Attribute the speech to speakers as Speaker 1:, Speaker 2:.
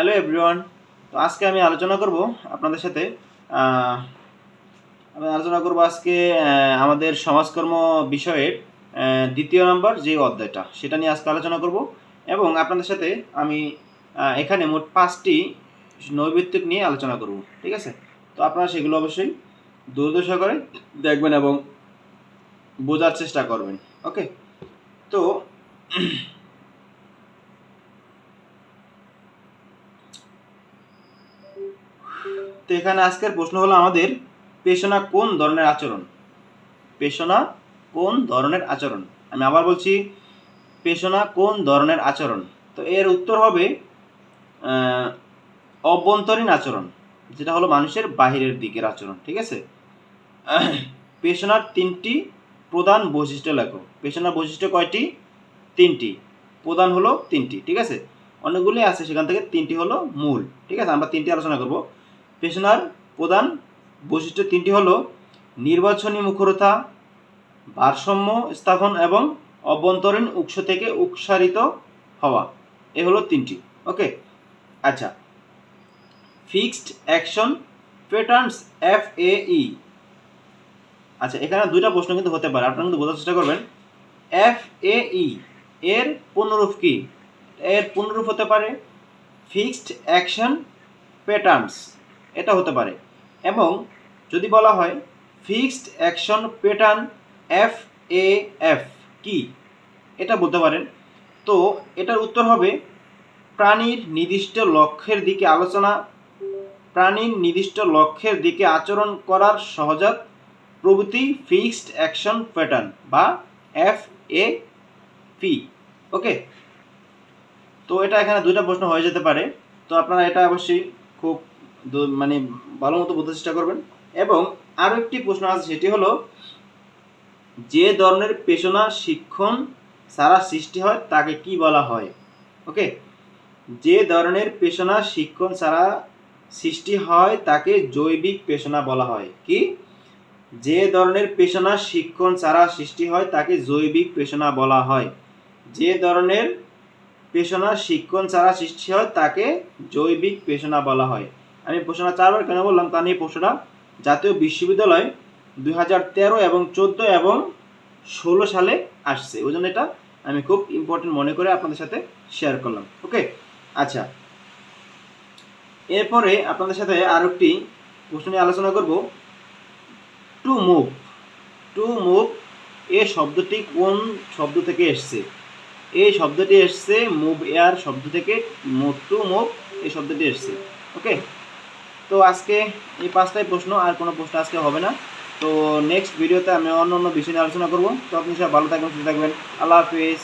Speaker 1: Hello everyone. তো আজকে আমি আলোচনা করব আপনাদের সাথে আহ, আজকে আমাদের সমাজকর্ম বিষয়ের দ্বিতীয় নম্বর যে অধ্যায়টা সেটা নিয়ে আজকে আলোচনা করব এবং আপনাদের সাথে আমি এখানে মোট 5টি নৈর্ব্যক্তিক নিয়ে আলোচনা করব। ঠিক আছে, তো আপনারা সেগুলো অবশ্যই ধৈর্য সহকারে দেখবেন এবং বোঝার চেষ্টা করবেন। ওকে, তো তো এখানে আজকের প্রশ্ন হলো আমাদের পেশনা কোন ধরনের আচরণ। পেশনা কোন ধরনের আচরণ, আমি আবার বলছি, পেশনা কোন ধরনের আচরণ। তো এর উত্তর হবে অভ্যন্তরীণ আচরণ, যেটা হলো মানুষের বাহিরের দিকের আচরণ। ঠিক আছে, পেশনার 3টি প্রধান বৈশিষ্ট্য লেখো। পেশনার বৈশিষ্ট্য কয়টি? 3টি। প্রধান হলো 3টি। ঠিক আছে, অনেকগুলি আছে, সেখান থেকে 3টি হলো মূল। ঠিক আছে, আমরা 3টি আলোচনা করব। পেশনার প্রধান বৈশিষ্ট্য 3টি হলো নির্বাচনী মুখরতা, ভারসাম্য স্থাপন এবং অভ্যন্তরীণ উৎস থেকে উৎসারিত হওয়া। এ হলো 3টি। ওকে, আচ্ছা, ফিক্সড অ্যাকশন প্যাটার্নস FAE। আচ্ছা, এখানে 2টা প্রশ্ন কিন্তু হতে পারে, আপনারা কিন্তু বোঝার চেষ্টা করবেন। FAE এর পূর্ণরূপ কি? এর পূর্ণরূপ হতে পারে ফিক্সড অ্যাকশন প্যাটার্নস, এটা হতে পারে। এবং যদি বলা হয় ফিক্সড অ্যাকশন প্যাটার্ন FAF কি, এটা বলতে পারেন। তো এটার উত্তর হবে প্রাণীর নির্দিষ্ট লক্ষ্যের দিকে আলোচনা, প্রাণীর নির্দিষ্ট লক্ষ্যের দিকে আচরণ করার সহজাত প্রভৃতি ফিক্সড অ্যাকশন প্যাটার্ন বা FAP। ওকে, তো এটা এখানে 2টা প্রশ্ন হয়ে যেতে পারে, তো আপনারা এটা অবশ্যই খুব মানে ভালো মতো বুঝতে চেষ্টা করবেন। এবং আরও একটি প্রশ্ন আছে, সেটি হলো যে ধরনের পেশনা শিক্ষণ ছাড়া সৃষ্টি হয় তাকে কি বলা হয়। ওকে, যে ধরনের পেশনা শিক্ষণ ছাড়া সৃষ্টি হয় তাকে জৈবিক পেশনা বলা হয়। কি? যে ধরনের পেশনা শিক্ষণ ছাড়া সৃষ্টি হয় তাকে জৈবিক পেশনা বলা হয়। যে ধরনের পেশনা শিক্ষণ ছাড়া সৃষ্টি হয় তাকে জৈবিক পেশনা বলা হয়। আমি প্রশ্নটা 4বার কেন বললাম, তা নিয়ে প্রশ্নটা জাতীয় বিশ্ববিদ্যালয় 2013 এবং 14 এবং 16 সালে আসছে, ওই জন্য এটা আমি খুব ইম্পর্টেন্ট মনে করে আপনাদের সাথে শেয়ার করলাম। ওকে, আচ্ছা, এরপরে আপনাদের সাথে আরো একটি প্রশ্ন নিয়ে আলোচনা করব। To move. টু মুভ এ শব্দটি কোন শব্দ থেকে এসছে? এই শব্দটি এসছে মুভ এয়ার শব্দ থেকে। টু মুভ এই শব্দটি এসছে। ওকে, তো আজকে এই 5টাই প্রশ্ন, আর কোনো প্রশ্ন আজকে হবে না। তো নেক্সট ভিডিওতে আমি অন্য অন্য বিষয় নিয়ে আলোচনা করবো। তো আপনি সব ভালো থাকবেন, সুস্থ থাকবেন। আল্লাহ হাফিজ।